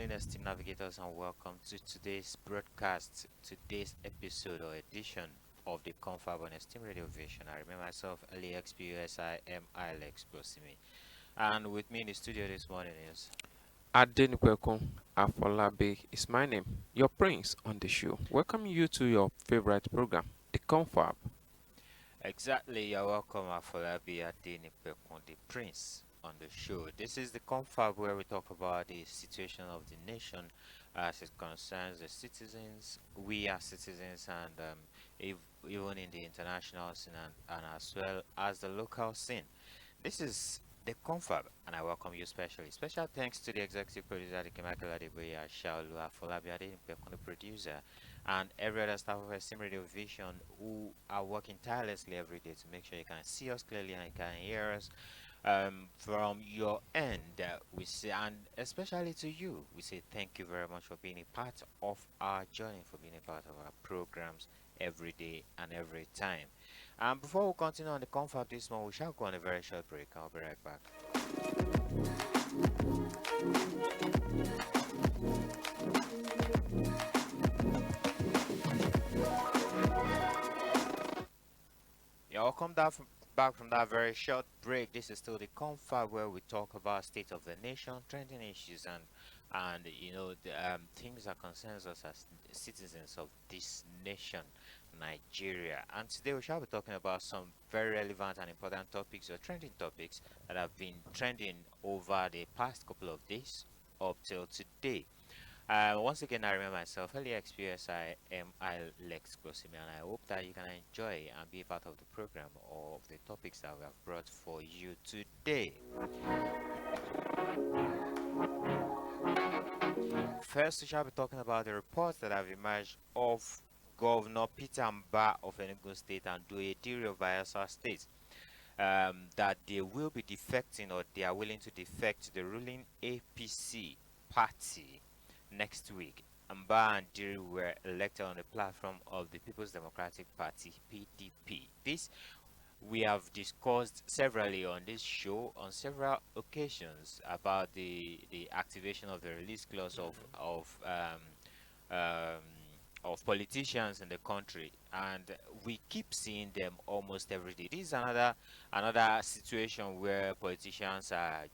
morning, esteemed navigators, and welcome to today's broadcast, today's episode or edition of the CONFAB on Esteem Radio Vision. I remember myself, Lex Posimi Lex Posimi, and with me in the studio this morning is Adenipekun Afolabi is my name, your prince on the show. Welcome you to your favorite program, the CONFAB. exactly. You're welcome, Afolabi Adenipekun, the Prince, on the show. This is the CONFAB where we talk about the situation of the nation as it concerns the citizens, we as citizens, and if, even in the international scene and as well as the local scene. This is the CONFAB, and I welcome you specially. Special thanks to the executive producer, the Kemakela Adeboye Shaolu Afolabi Adenipekun, the producer, and every other staff of Esteem Radio Vision who are working tirelessly every day to make sure you can see us clearly and you can hear us from your end. We say, and especially to you, we say thank you very much for being a part of our journey, for being a part of our programs every day and every time. Before we continue on the CONFAB this morning, we shall go on a very short break. I'll be right back. Yeah, welcome back from that very short break. This is still the CONFAB where we talk about state of the nation, trending issues, and the things that concerns us as citizens of this nation, Nigeria. And today we shall be talking about some very relevant and important topics or trending topics that have been trending over the past couple of days up till today. Once again, I remember myself, early experience. I am Lex Posimi, and I hope that you can enjoy and be a part of the program or of the topics that we have brought for you today. First, we shall be talking about the reports that have emerged of Governor Peter Mbah of Enugu State and Diri of Bayelsa State. That they will be defecting or they are willing to defect the ruling APC party next week. Mbah and Diri were elected on the platform of the People's Democratic Party (PDP). This we have discussed severally on this show on several occasions about the activation of the release clause um, of politicians in the country, and we keep seeing them almost every day. This is another situation where politicians are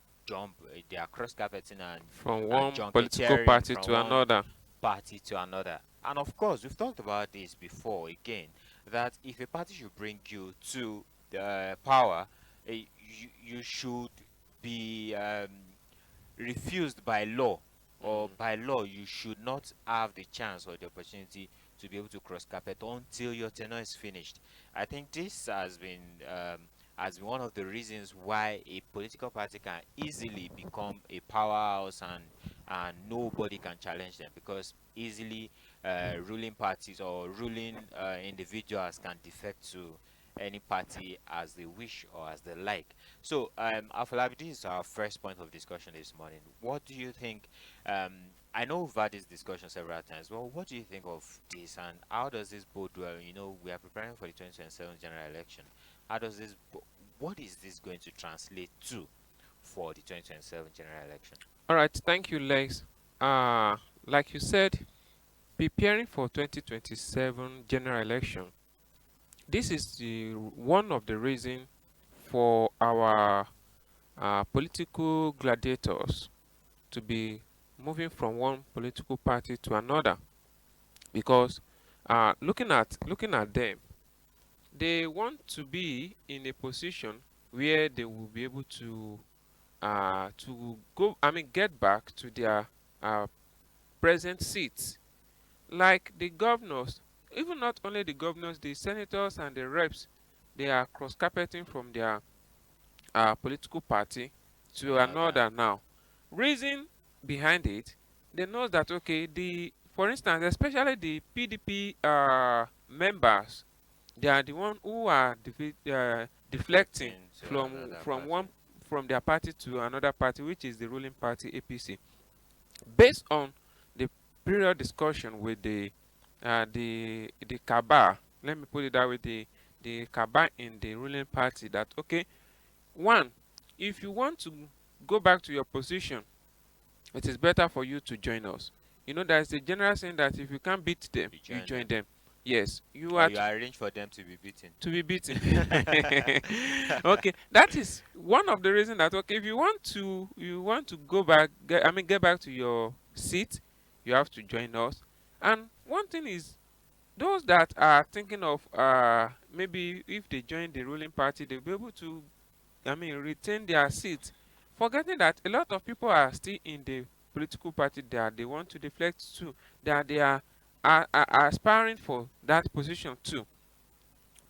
they are cross carpeting From and one political junketeering party from to one another. party to another. And of course, we've talked about this before again, that if a party should bring you to the power, you should be refused by law, or Mm. by law you should not have the chance or the opportunity to be able to cross carpet until your tenure is finished. I think this has been one of the reasons why a political party can easily become a powerhouse, and nobody can challenge them, because easily ruling parties or ruling individuals can defect to any party as they wish or as they like. So, Afolabi, this is our first point of discussion this morning. What do you think? Um, I know we've had this discussion several times. Well, what do you think of this, and how does this bode well? We are preparing for the 2027 general election. How does what is this going to translate to for the 2027 general election? All right, thank you, Lex. Like you said, preparing for 2027 general election. This is one of the reason for our political gladiators to be moving from one political party to another, because looking at them, they want to be in a position where they will be able to go, get back to their uh, present seats, like the governors. Even not only the governors, the senators and the reps, they are cross carpeting from their political party To to another. another now. Reason behind it, they know that, okay, for instance, especially the PDP members, they are the one who are deflecting Deflecting to from another from party. one from their party to another party, which is the ruling party APC. Based on the period discussion with the cabal, let me put it that way, the cabal in the ruling party, that okay, one, if you want to go back to your position, it is better for you to join us. You know, there's a general saying that if you can't beat them, You you join join them, them. Yes, you or are you arrange for them to be beaten. to be beaten. Okay, that is one of the reasons that, okay, if you want to go back, get back to your seat, you have to join us. And one thing is, those that are thinking of maybe if they join the ruling party, they'll be able to, retain their seat, forgetting that a lot of people are still in the political party that they want to deflect to, that they are aspiring for that position too.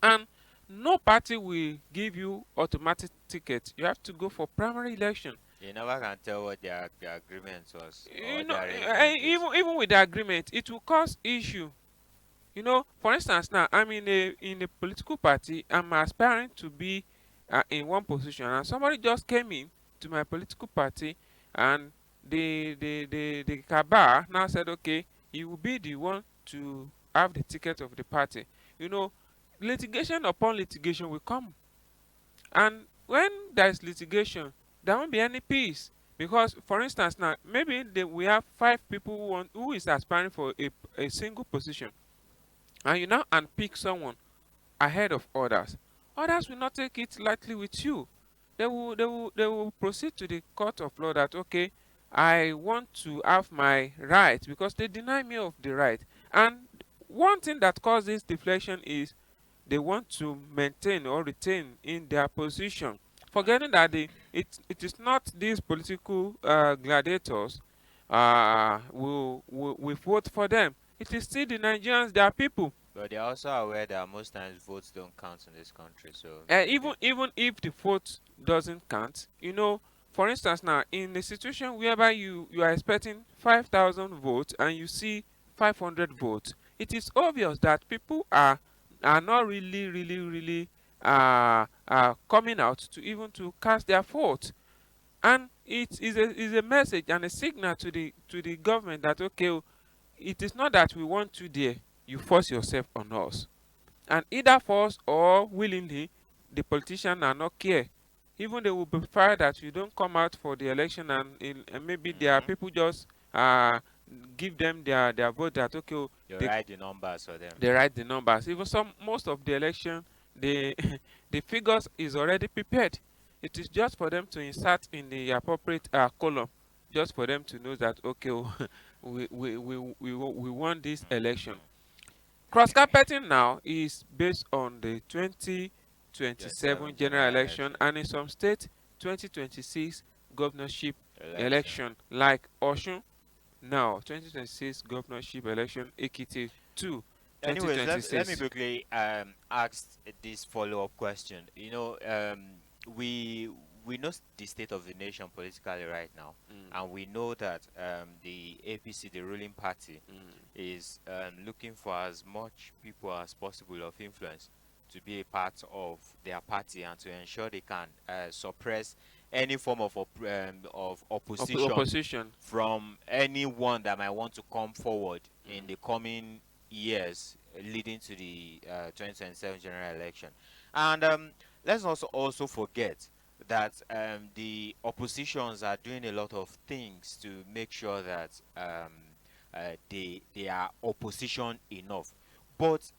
And no party will give you automatic ticket. You have to go for primary election. You never can tell what their agreement was or You what know, their arrangement is. even with the agreement, it will cause issue. You know, for instance, now I'm in a political party. I'm aspiring to be in one position, and somebody just came in to my political party, and the cabal now said, okay, you will be the one to have the ticket of the party. You know, litigation upon litigation will come, and when there is litigation, there won't be any peace. Because, for instance, now maybe we have 5 people who is aspiring for a single position, and you now unpick someone ahead of others. Others will not take it lightly with you. They will proceed to the court of law that, okay, I want to have my right, because they deny me of the right. And one thing that causes deflection is they want to maintain or retain in their position, forgetting that it is not these political gladiators will vote for them. It is still the Nigerians, their people. But they're also aware that most times votes don't count in this country, so Even they, if the vote doesn't count, for instance, now in a situation whereby you are expecting 5,000 votes and you see 500 votes, it is obvious that people are not really coming out to even to cast their vote. And it is a message and a signal to the government that, okay, oh, it is not that we want you there, you force yourself on us. And either force or willingly, the politician are not care. Even they will prefer that you don't come out for the election, and maybe their hmm people just uh, give them their vote, that, okay, oh, you they, write the numbers for them. they write the numbers. Even most of the election, the the figures is already prepared. It is just for them to insert in the appropriate column, just for them to know that, okay, oh, we won this election. hmm Cross carpeting now is based on the 2027 27 general general election, election and in some states 2026 governorship election. election, like Osun. Now 2026 governorship election, Ekiti 2 Anyways, let me 2026. quickly ask this follow-up question. We we know the state of the nation politically right now, Mm, and we know that the APC, the ruling party, mm, is looking for as much people as possible of influence to be a part of their party and to ensure they can suppress any form of opposition opposition. from anyone that might want to come forward in Mm, the coming years leading to the 2027 general election. And let's also forget that the oppositions are doing a lot of things to make sure that they are opposition enough. But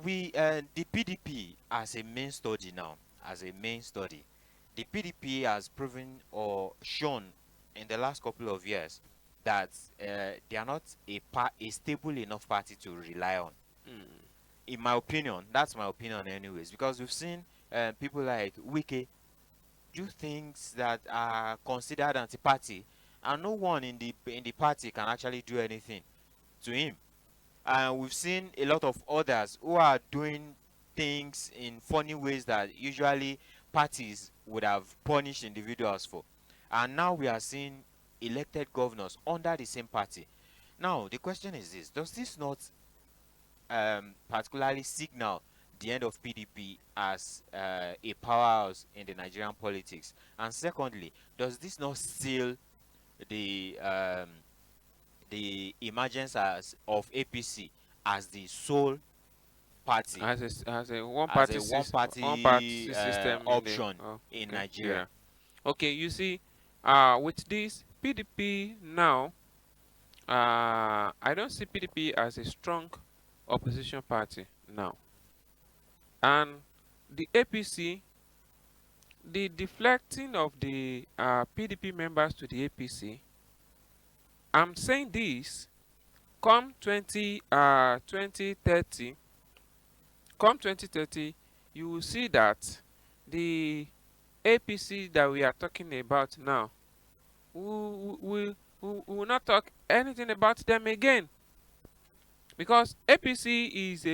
the PDP as a main study now, as a main study, the PDP has proven or shown in the last couple of years that they are not a stable enough party to rely on. mm, In my opinion, that's my opinion, anyways, because we've seen people like Wike do things that are considered anti-party, and no one in the party can actually do anything to him. And we've seen a lot of others who are doing things in funny ways that usually parties would have punished individuals for. And now we are seeing elected governors under the same party. Now the question is this: does this not particularly signal the end of PDP as a powerhouse in the Nigerian politics? And secondly, does this not seal the um, the emergence of APC as the sole party, as a one as a party one-party system in the option in Nigeria? yeah. Okay, you see, with this PDP now, I don't see PDP as a strong opposition party now. And the APC, the deflecting of the PDP members to the APC, I'm saying this, come 2030, come 2030, you will see that the APC that we are talking about now, we will not talk anything about them again, because APC is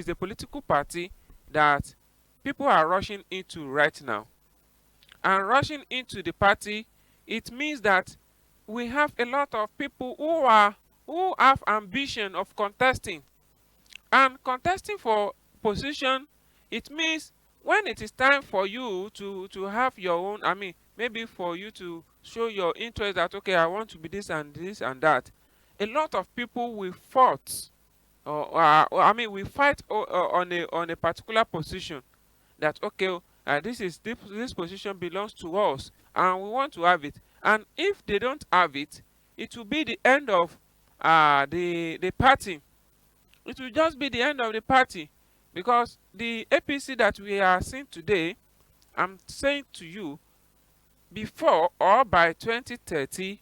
a political party that people are rushing into right now. And rushing into the party, it means that we have a lot of people who have ambition of contesting. And contesting for position, it means when it is time for you to have your own, I mean, maybe for you to show your interest that, okay, I want to be this and that, a lot of people will fight, we fight on a particular position, that, okay, this position belongs to us and we want to have it. And if they don't have it, it will be the end of the party. It will just be the end of the party, because the APC that we are seeing today, I'm saying to you, before or by 2030,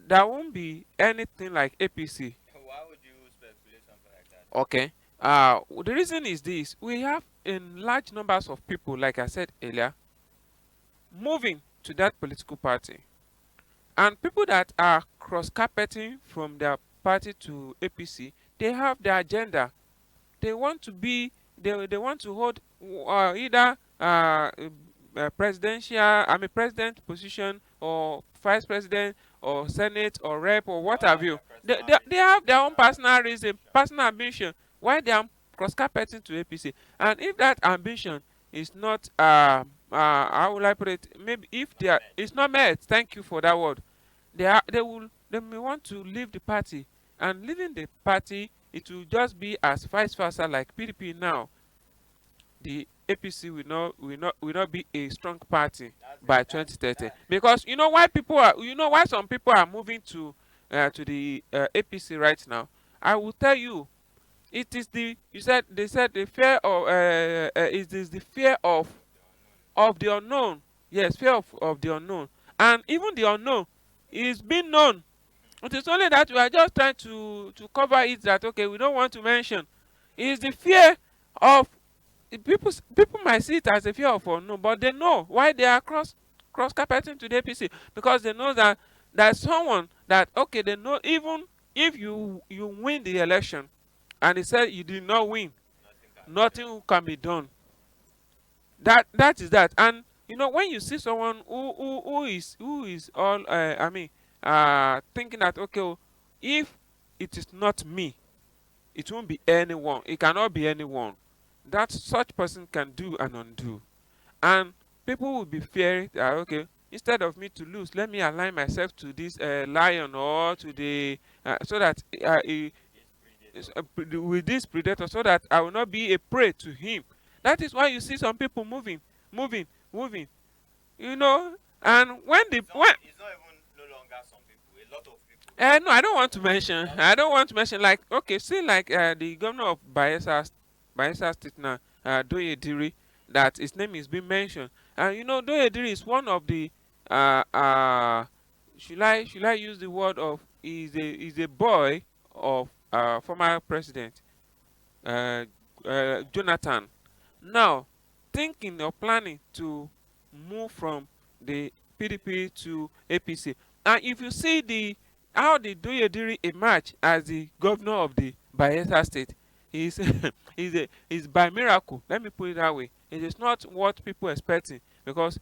there won't be anything like APC. Why would you speculate something like that? Okay. The reason is this: we have in large numbers of people, like I said earlier, moving to that political party, and people that are cross-carpeting from their party to APC, they have their agenda. They want to be, they want to hold either president position, or vice president, or senate, or rep, or what have you. They have their own personal reason, personal ambition why they are cross-carpeting to APC. And if that ambition is not how will I put it, maybe if they are, it's not met, thank you for that word, they may want to leave the party. And leaving the party, it will just be as vice versa like PDP now. The APC will not be a strong party by 2030, because you know why some people are moving to the APC right now. I will tell you, it is they said the fear of it is the fear of the unknown. Yes, fear of the unknown. And even the unknown is being known. It is only that we are just trying to cover it, that, okay, we don't want to mention. It is the fear of people might see it as a fear of unknown, but they know why they are cross carpeting to the APC, because they know that there's someone that, okay, they know even if you win the election and they said you did not win, nothing can be done. That is that. And when you see someone who is all thinking that, okay, oh, if it is not me, it won't be anyone, it cannot be anyone, that such person can do and undo. And people will be fearing that, okay, instead of me to lose, let me align myself to this lion, or to the so that with this predator, so that I will not be a prey to him. That is why you see some people moving, moving, moving. And when the when It's not even no longer some people. A lot of people. no, I don't want to mention. I don't want to mention, like, okay, see, like the governor of Bayelsa State now, Diri, that his name is being mentioned. And Diri is one of the should I use the word of, is a boy of former president Jonathan. Now, thinking or planning to move from the PDP to APC. And if you see how the Diri emerged as the governor of the Bayelsa State, is is by miracle. Let me put it that way. It is not what people expecting, because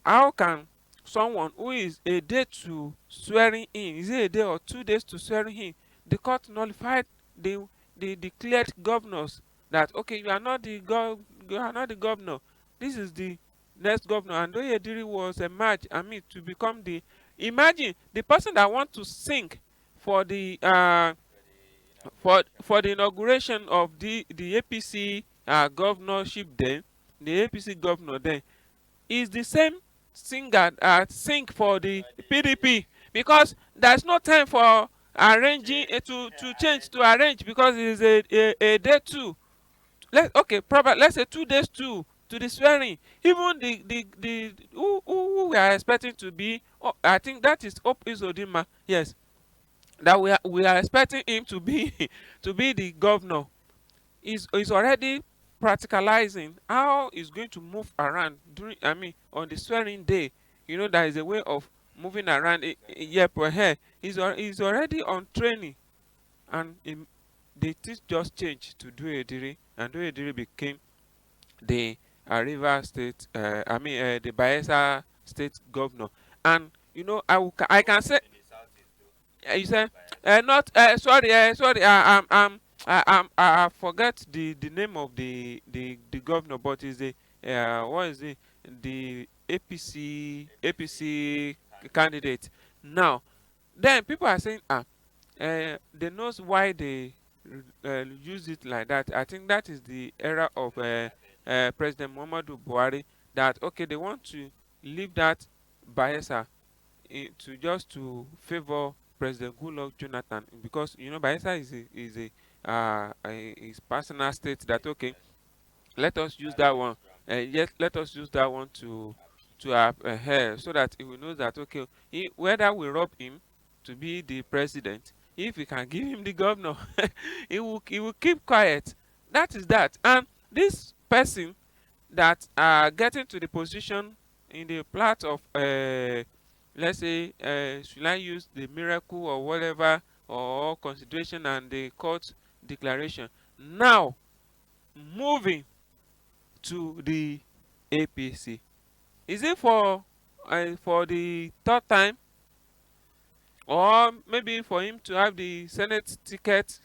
how can someone who is a day to swearing in, is it a day or 2 days to swearing in, the court nullified the declared governors, that, okay, you are not the governor, this is the next governor. And Diri was emerged, to become the, imagine the person that want to sing for the for the inauguration of the APC governorship then, the APC governor then, is the same sing for the PDP, because there's no time for arranging to change to arrange, because it is a day two. Okay, probably let's say 2 days to the swearing. Even the who we are expecting to be, oh, I think that is Hope Izodima. Yes, that we are expecting him to be to be the governor, is already practicalizing how he's going to move around during, I mean, on the swearing day. There is a way of moving around. Yeah, per hair. He's already on training, and the things just changed to Diri, and Diri became the Rivers State, the Bayelsa State governor. And I can say, in the southeast though, you say, Bayelsa. not sorry, I forget the name of the governor, but is the what is it, the APC APC candidate. candidate. Now, then people are saying, they knows why they use it like that. I think that is the era of President Ahmed. President Muhammadu Buhari, that okay, they want to leave that Bayelsa, to just to favor President Goodluck Jonathan, because Bayelsa is a his personal state, that okay, Yes, let us use that's that where he's one. from. Yes, let us use that one Appeal. to have hair, so that he will know that okay, whether we rob him to be the president, if we can give him the governor, he will keep quiet. That is that. And this person that are getting to the position in the plot of, let's say, should I use the miracle or whatever, or consideration and the court declaration, now moving to the APC. Is it for the third time, or maybe for him to have the Senate ticket,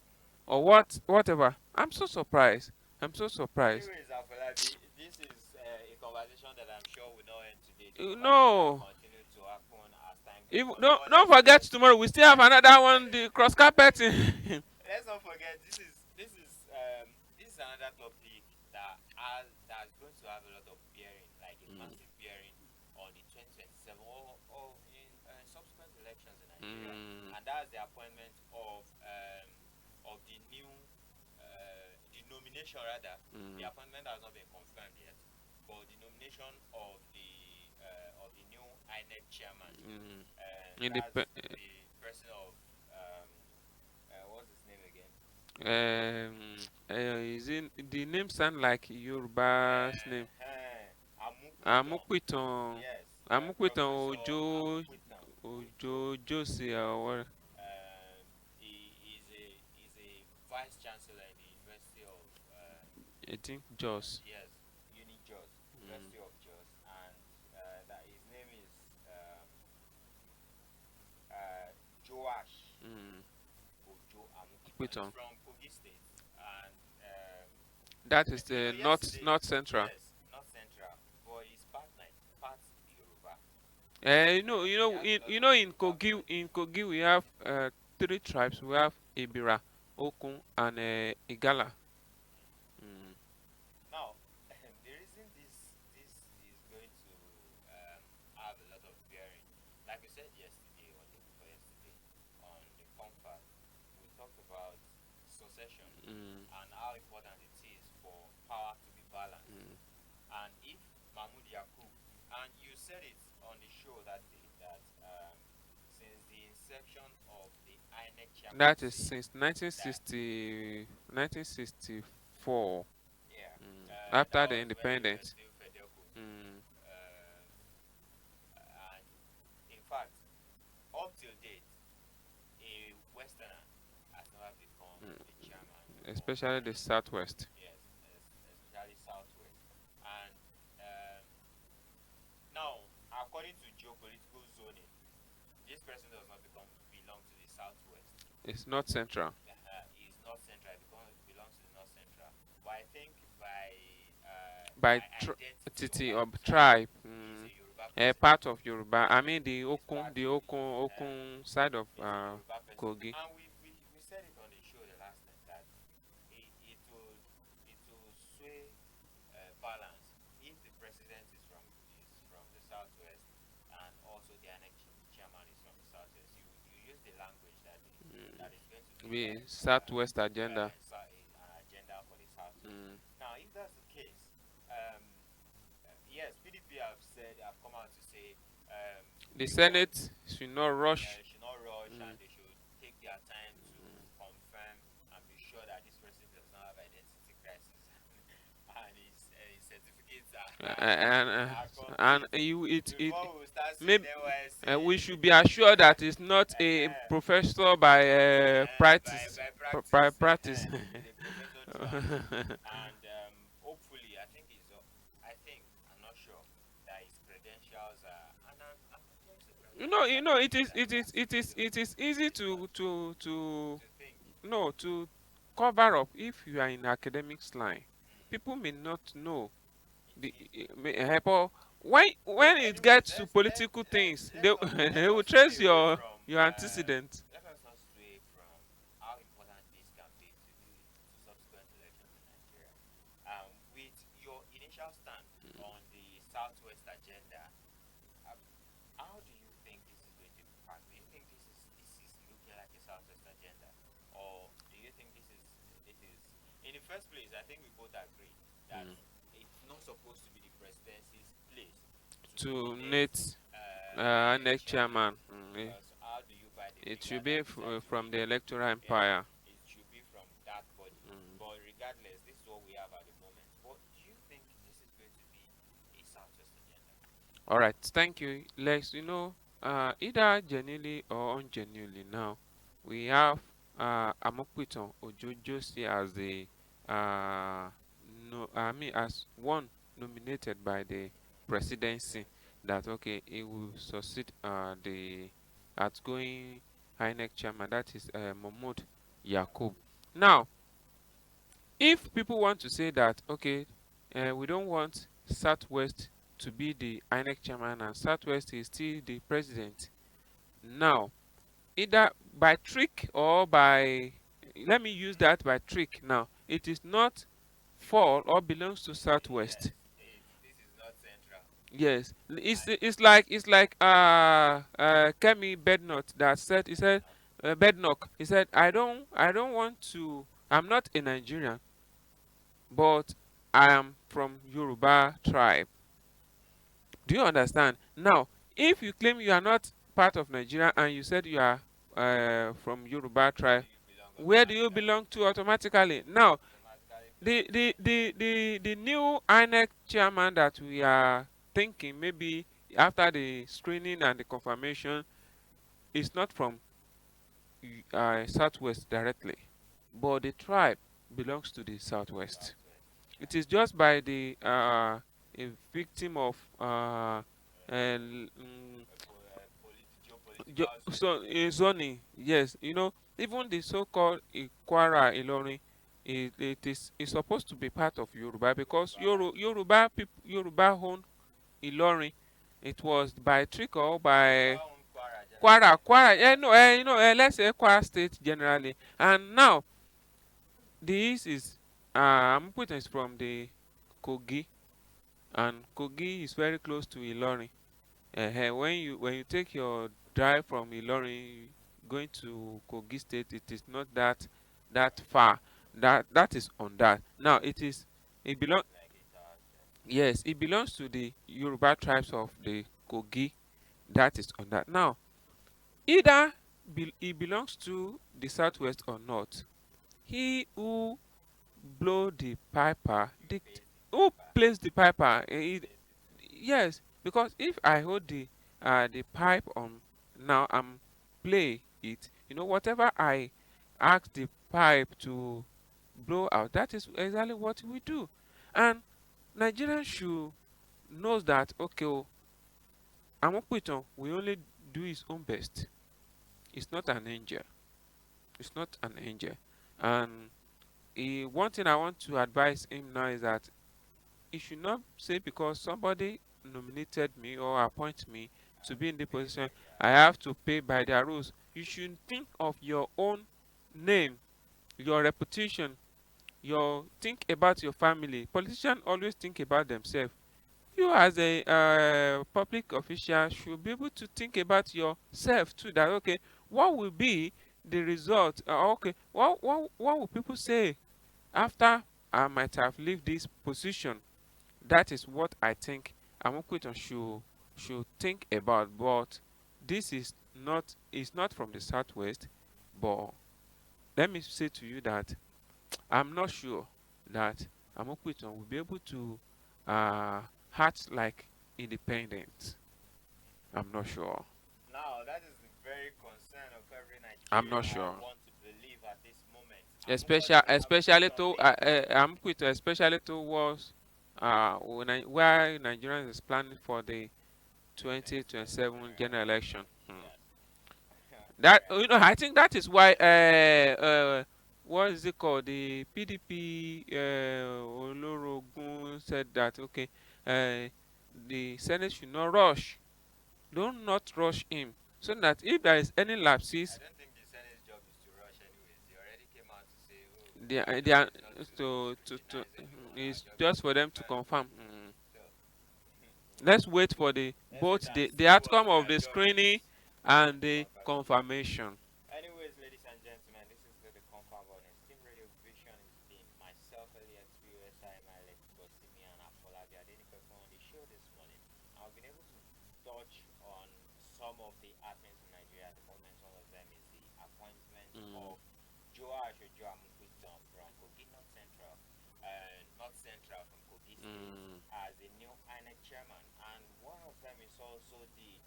or whatever? I'm so surprised. I'm so surprised. Anyways, Afolabi, this is a conversation that I'm sure will not end today. The conversation will No. continue to happen as time goes If, on. But don't forget, tomorrow we still have another one, the cross carpeting. let's not forget this is another topic that's going to have a lot of bearing, like a Mm, massive bearing on the 2027 or in subsequent elections in Nigeria, mm, and that's the appointment of the nomination rather. The mm, appointment has not been confirmed yet, but the nomination of the new INEC chairman, mm. and Indep- that's the person of what's his name again? is it, the name sound like Yoruba's name? Amupitan. Amupitan. Yes, Amupitan Professor Ojo. Amupitan Ojo. Ojo Josie, or what? He is a vice chancellor in the University of I think Jos. yes, Uni Jos, Mm, University of Jos, and that his name is Joash mm. Ojo Amupitan. He's Amupitan. from Kogi State, and That is the yesterday, North Central. yes, not central, but he's part Yoruba. He has a lot of In Yoruba Kogi, blood. we have three tribes. We have Ibira, Okun, and Igala. Mm, Now, the reason this is going to have a lot of bearing, like we said yesterday or day before yesterday on the CONFAB, we talked about succession mm, and how important it is for power to be balanced. mm. And if Mahmoud Yakub, and you said it on the show that day, that since the inception of the INEC That is chairmancy, since that 1964. yeah, that After the was when we were independence. still Federal Kogi. Mm, Um, and in fact, up till date, a Westerner has never become mm, the chairman of especially the INEC. Southwest. Yes, especially Southwest. And now, according to geopolitical zoning, this person does not belong to the Southwest. It's not Central. He's North Central. Belongs to the North Central. But I think By by identity or entity by or tribe, tribe. he's a Mm, Yoruba a person. part of Yoruba. I mean He's part of the Okun side of he's a Yoruba person. Kogi. And we said it on the show the last time that it will sway balance if the president is from the southwest language that is going to be We like Southwest agenda. an agenda for the Southwest. Mm. Now, if that's the case, um, yes, PDP have come out to say The we want Senate should not rush. should not rush Mm. and they should take their time to confirm and be sure that this person does not have identity crisis and his certificates And are and complete you it before we start seeing maybe NYSC we should be assured that it's not a professor by practice. by practice. Practice. It's a professor throughout, and hopefully, I think I'm not sure that his credentials are, and I'm against the credentials You that know, they say that he has to do. it is easy It's not to to think. no to cover up if you are in academics line. People may not know It the is. but when But it anyways, gets to political things, let's not they will stray trace away from your antecedent. let us not stray from how important this can be to the to subsequent elections in Nigeria. With your initial stand on the Southwest agenda, um, how do you think this is going to impact? Do you think this is looking like a Southwest agenda, or do you think this is in the first place? I think we both agree that Mm. it's not supposed to be the presidency's place to To nominate Nate INEC next chairman, chairman. because how do you buy the It finger should be that decides to from lead the the electoral people? Yeah, empire. it should be from that body. Mm. But regardless, this is what we have at the moment. But do you think this is going to be a Southwest agenda? All right, thank you, Lex. You know, either genuinely or ungenuinely now, we have Amupitan Ojojosi as the no, I mean as one nominated by the presidency Presidency. that okay he will succeed the outgoing INEC chairman, that is Mahmoud Yeah, Yakub. cool. Now, if people want to say that okay, we don't want Southwest to be the INEC chairman and Southwest is still the president, now either by trick or by, let me use that, by trick, now it is not fall or belongs to Yes, Southwest. this is not central. Yes, And it's like Kemi Bednot that said, he said Bednock, he said I don't want to, I'm not a Nigerian, but I am from Yoruba tribe. Do you understand? Now, if you claim you are not part of Nigeria and you said you are from Yoruba where do tribe, you belong where do you automatically? belong to automatically? Now, Automatically belong to. the new INEC chairman that we are thinking maybe after the screening and the confirmation is not from Southwest directly, but the tribe belongs to the Southwest. Southwest. It Yeah. is just by the a victim of Geopolitical so zoning. zoning. Yes, you know, even the so-called Kwara Ilorin, it is supposed to be part of Yoruba because Yoruba. Yoruba people, Yoruba own Ilorin. It was by trick or by Yoruba own Kwara generally. Kwara. You know, let's say Kwara State generally. And now this is Amupitan is from the Kogi, and Kogi is very close to Ilorin. When you take your drive from Ilorin going to Kogi State, it is not that far. That is on that. Now it belong, It's like 8 hours journey. yes, it belongs to the Yoruba tribes of the Kogi. That is on that. Now, either it belongs to the Southwest or not. He who blow the piper, He dict, pays the who piper. plays the piper, Pays the piper. yes, because if I hold the pipe on, now I'm play it, you know, whatever I ask the pipe to blow out, that is exactly what we do. And Nigerians should knows that okay, oh, Amopiton will only do his own best. It's not an angel. It's not an angel. And one thing I want to advise him now is that he should not say because somebody nominated me or appoint me I to have be to in the pay position, by their I rules. have to pay by their rules. You should think of your own name, your reputation, your think about your family. Politicians always think about themselves. You as a public official should be able to think about yourself too, that okay, what will be the result? Okay, what will people say after I might have left this position? That is what I think Amupitan should think about. But this is not from the southwest. But let me say to you that I'm not sure that Amupitan will be able to act like independent. I'm not sure. Now, that is the very concern of every I'm Nigerian. not I sure. want to believe at this moment. Nobody will have peace of mind. Especially towards where Nigerians is planning for the Next 2027 general election. yes. That, Alright. I think that is why what is it called? The PDP Olorogun said that, okay, uh, the Senate should not rush. Do not rush him, so that if there is any I lapses, don't think the Senate's job is to rush anyways. They already came out to say, oh, our they job are is not to to scrutinize everyone. Our it's job is just to for them to confirm. confirm. So, Let's wait for the let's wait both and the see what outcome of their the job screening is and and the the confirmation. confirmation. Anyways, ladies and gentlemen, this is the CONFAB on Steam Radio Vision. It's been myself, Elliot USI, my Lex Posimi and Afolabi Adenipekun on the show this morning. I've been able to touch on some of the happenings in Nigeria at the moment. One of them is the appointment Mm, of Joash Amupitan from Kogi North Central from Kogi State mm, as the new INEC chairman, and one of them is also the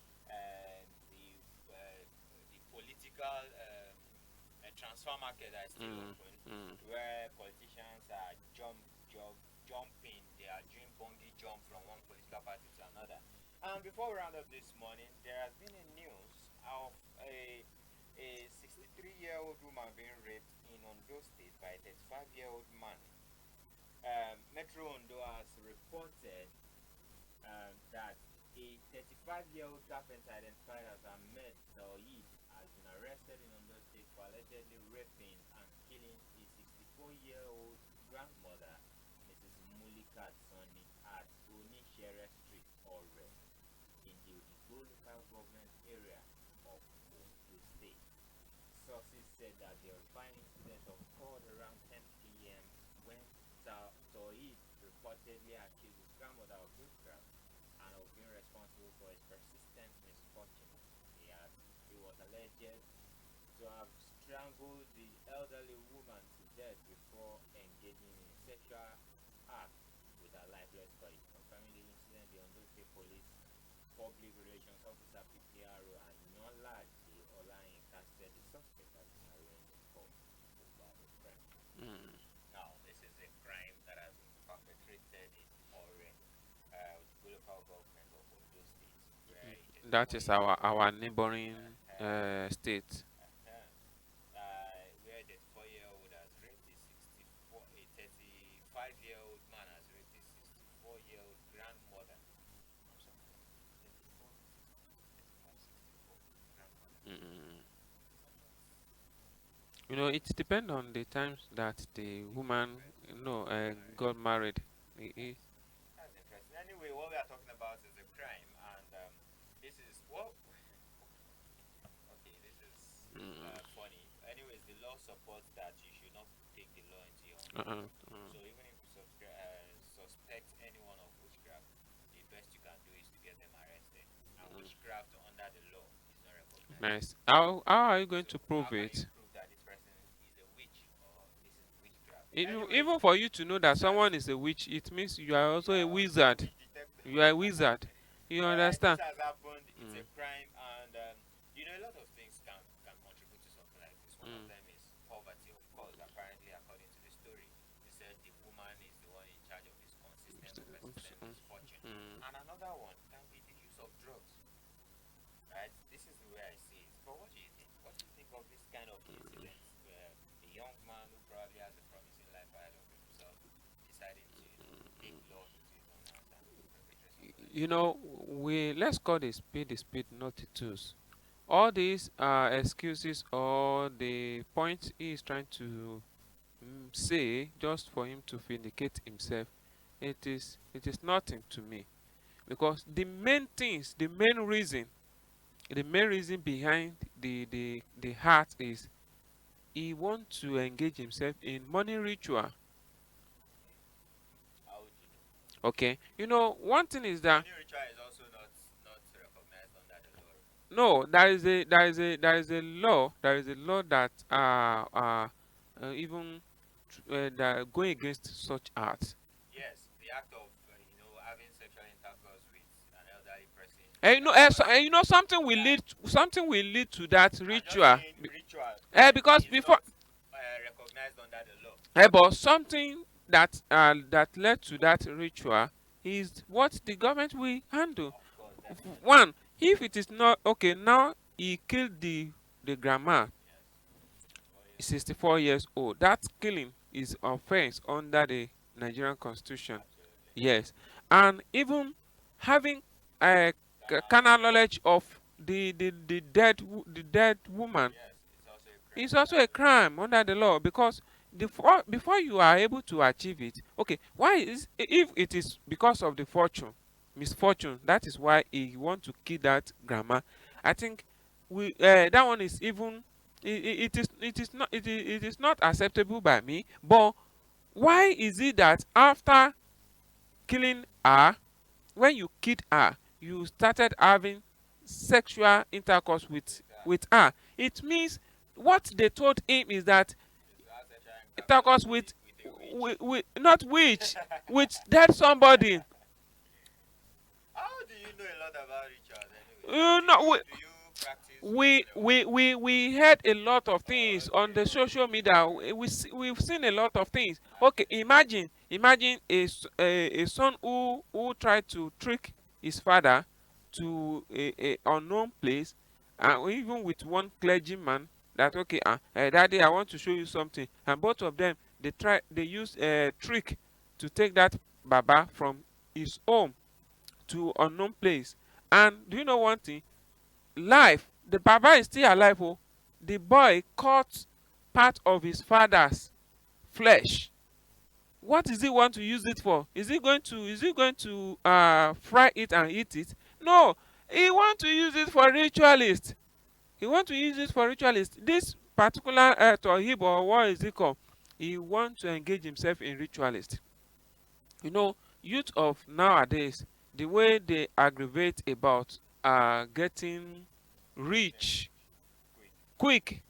political transfer market that is still mm, open, mm, where politicians are jumping, they are doing bungee jump from one political party to another. And before we round up this morning, there has been a news of a 63-year-old woman being raped in Ondo State by a 35-year-old man. Metro Ondo has reported that a 35-year-old carpenter identified as Ahmed Tawhid has been arrested in Ondo State for allegedly raping and killing a 64-year-old grandmother, Mrs. Mulika Soni, at Onishere Street, Ore, in the Odigbo local government area of Ondo State. Sources said that the horrifying incident occurred around 10 p.m. when Tawhid reportedly accused his grandmother of witchcraft and of being responsible for his persistent misfortune. He was alleged to have strangled the elderly woman to death before engaging in a sexual act with her lifeless body. Confirming the incident, the Ondo State Police Public Relations Officer PPRO and Nyolaji Olainka said the suspect has been arraigned in court over the crime. mm. Now, this is a crime that has been perpetrated in Ore, the local government of Ondo State, where a That is 34-year-old our neighboring state. where a 34-year-old has raped a 35-year-old man has raped a 64-year-old grandmother. I'm sorry, 34, 35, 64 grandmother. Mm. It depends on the times that the woman, got married. I- That's interesting. Anyway, what we are talking about is a crime, and this is what. Okay, this is mm, funny. Anyways, the law supports that you should not take the law into your own hands. uh-uh, So even if you suspect anyone of witchcraft, the best you can do is to get them arrested. And mm. witchcraft under the law is not recognized. Nice. How are you going So to how prove can you it? prove that this person is a witch or this is witchcraft? Anyways, Even for you to know that that's someone is a witch, it means you are you also a are also a wizard. witch detector. You are a wizard. You All right, this understand? has happened. It's a Mm, crime, and a lot of things can contribute to something like this. One of mm, them is poverty, of course. Apparently, according to the story, they said the woman is the one in charge of his consistent or persistent misfortune. mm. And another one can be the use of drugs. Right? This is the way I see it. But what do you think? What do you think of this kind of incidents where a young man who probably has a promising life ahead of himself deciding to take laws into his own hands and perpetrate something like You this? know, we let's call the speed, not the tools. All these excuses or the point he is trying to say just for him to vindicate himself, it is nothing to me, because the main reason The main reason behind the heart is he wants to engage himself in money ritual. How would you know? Okay, you know, one thing is that Money ritual is also not recognized under the law. no, there is a law, there is a law that even that going against such acts. Yes, the act of having sexual intercourse with an elderly person And without you know, that. something will lead to that I'm just ritual. saying ritual Because is not before recognized under the law. but something that that led to that ritual is what the government will handle. Of course, definitely. One, if it is not okay, now he killed the grandma, Yes, 64 years old. 64 years old. That killing is offense under the Nigerian constitution. Absolutely. Yes, and even having a Carnal carnal knowledge. knowledge of the dead woman Yes, it's also a crime is under also the a law. crime under the law, because before you are able to achieve it, okay, why is if it is because of the misfortune, that is why he want to kill that grandma. I think we that one is even it is not acceptable by me. But why is it that after killing her, when you killed her, you started having sexual intercourse With with her? It means what they told him is that is to have sexual intercourse intercourse with a witch. with not witch, with dead somebody. How do you know a lot about rituals anyway? You know, Do you practice ritual? we heard a lot of things on Okay, the social okay. media. We've seen a lot of things. Okay, imagine a son who tried to trick his father to a unknown place, and even with one clergyman, that okay, daddy, I want to show you something, and both of them, they use a trick to take that baba from his home to unknown place. And do you know one thing? Life, the baba is still alive. Oh, the boy cut part of his father's flesh. What is he want to use it for? Is he going to fry it and eat it? No, he want to use it for ritualist. He want to use it for ritualist. This particular tohib, or what is it called, he want to engage himself in ritualist. You know, youth of nowadays, the way they aggravate about getting Getting rich rich quick. quick,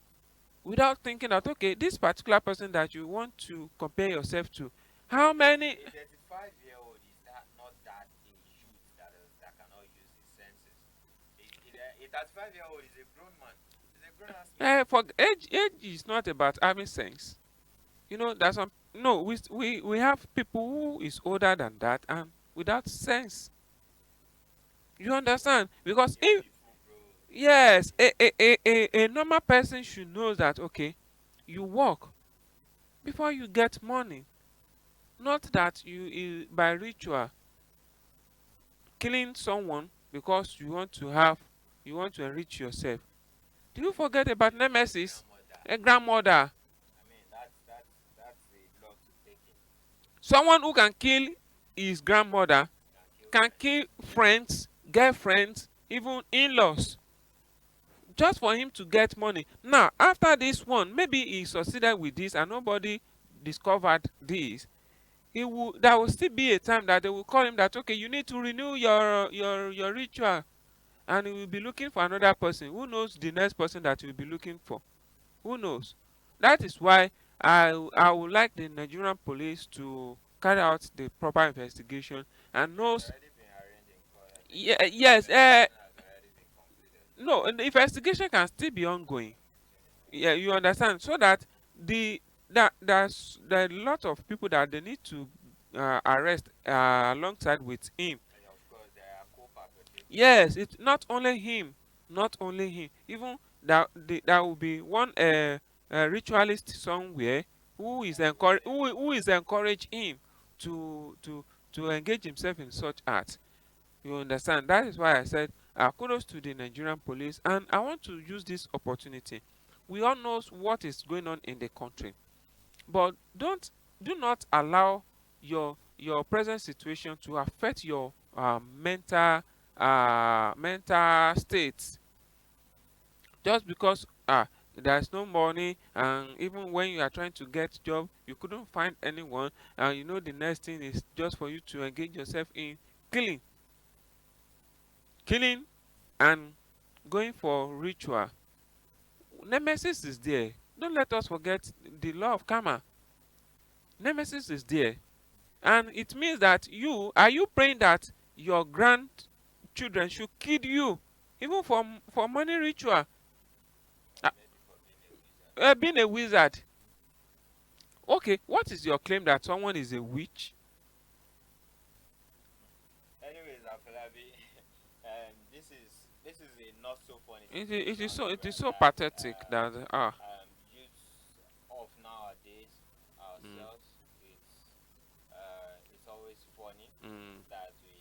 without thinking that okay, this particular person that you want to compare yourself to, how many A 35-year-old is that not that a youth that cannot use his senses. A 35-year-old is a grown man. He's a grown ass man. for age is not about having sense. You know, there's some, no, we have people who is older than that and without sense. You understand? Because Yet if be full grown. yes, a normal person should know that okay, you work before you get money, not that by ritual killing someone because you want to enrich yourself. Do you forget about Killing a nemesis? grandmother. A grandmother, I mean, that's a lot to take in. someone who can kill his grandmother Can kill can friends. kill friends, girlfriends, even in-laws, just for him to get money. Now, after this one, maybe he succeeded with this and nobody discovered this. There will still be a time that they will call him that okay, you need to renew your ritual, and he will be looking for another person. Who knows the next person that he will be looking for? Who knows? That is why I would like the Nigerian police to carry out the proper investigation and It has knows. already been arraigned in court. I think Yeah, the yes, investigation has already been concluded. no, the investigation can still be Still ongoing. continuing. Yeah, you understand, so that there are a lot of people that they need to arrest alongside with him. And of course, there are co-perpetrators. Yes, it's not only him, not only him. Even there will be one ritualist somewhere That will be there. who is encourage him to to to engage himself in such acts. You understand? That is why I said kudos to the Nigerian police, and I want to use this opportunity. We all know what is going on in the country, but do not allow your present situation to affect your mental state. just because there's no money, and even when you are trying to get job you couldn't find anyone, and you know the next thing is just for you to engage yourself in killing killing and going for ritual. Nemesis is there. Don't let us forget the law of karma. Nemesis is there, and it means that you are you praying that your grandchildren should kill you even for money ritual. uh, maybe for being a wizard. Being a wizard. Okay, what is your claim that someone is a witch? Anyways, Afolabi, this is a not so funny It is situation so it is so that pathetic that youths of nowadays mm, ourselves. It's always funny mm, that we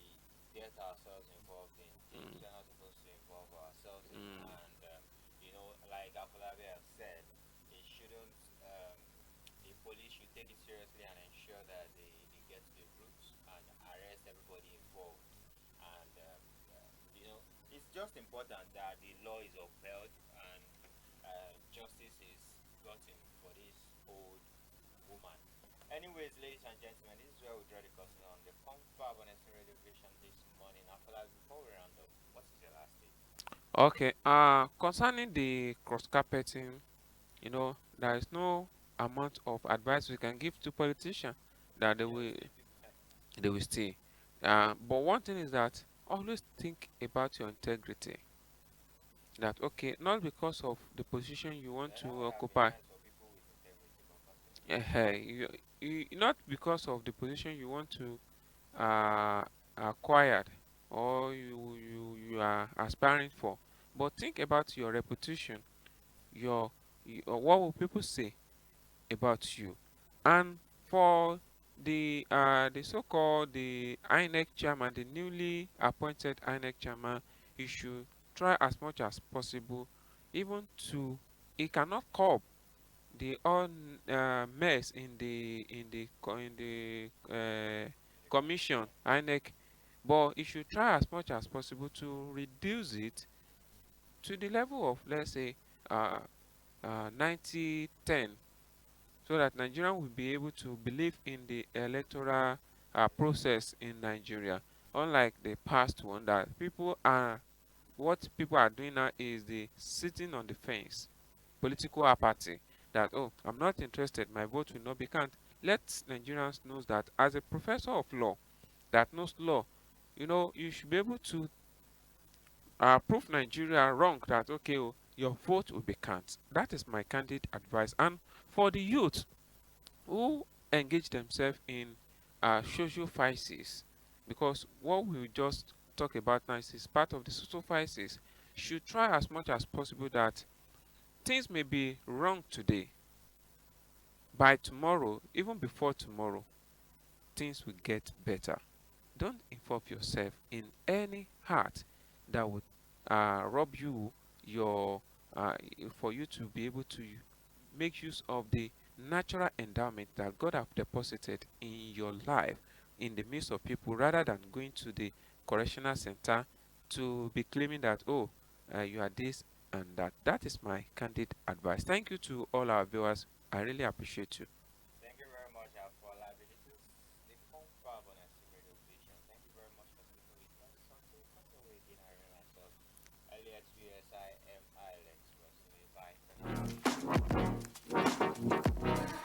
get ourselves involved in things mm, we're not supposed to involve ourselves in, mm, and like Afolabi has said, it shouldn't. The police should take it seriously and ensure that they get to the roots and arrest everybody involved. And it's just important that the law is upheld and justice is gotten for this old woman. Anyways, ladies and gentlemen, this is where we draw the curtain on the CONFAB on Radio Vision this morning. After before we round up, what is your last take? okay, concerning the cross carpeting, there is no amount of advice we can give to politicians that they They will will still be they will stay. But one thing is that always think about your integrity. That okay, not because of the position you want now to would have been occupy, nice for people with integrity, but continue. not because of the position you want to uh, acquire, or you are aspiring for, but think about your reputation, your what will people say about you. And for the so-called the INEC chairman, the newly appointed INEC chairman, he should try as much as possible, even to he cannot curb the all mess in the In the commission commission. INEC, but he should try as much as possible to reduce it to the level of, let's say, uh, 90-10, so that Nigerians will be able to believe in the electoral process in Nigeria. Unlike the past one, that what people are doing now is the sitting on the fence, political apathy. That I'm not interested, my vote will not be counted. Let Nigerians know that as a professor of law that knows law, you should be able to prove Nigeria wrong that okay, your vote will be counted. That is my candid advice. And for the youth who engage themselves in social vices, because what we just talk about now is part of the social vices, should try as much as possible that things may be wrong today, by tomorrow, even before tomorrow, things will get better. Don't involve yourself in any heart that would rob you your for you to be able to make use of the natural endowment that God have deposited in your life in the midst of people, rather than going to the correctional center to be claiming that you are this and that. That is my candid advice. Thank you to all our viewers. I really appreciate you. Thank you very much, Afolabi. This is the CONFAB on Radio Vision. Thank you very much for sticking with us. Until we come your way again, I remain myself, LEXPSIMI Lex Posimi. Bye for now.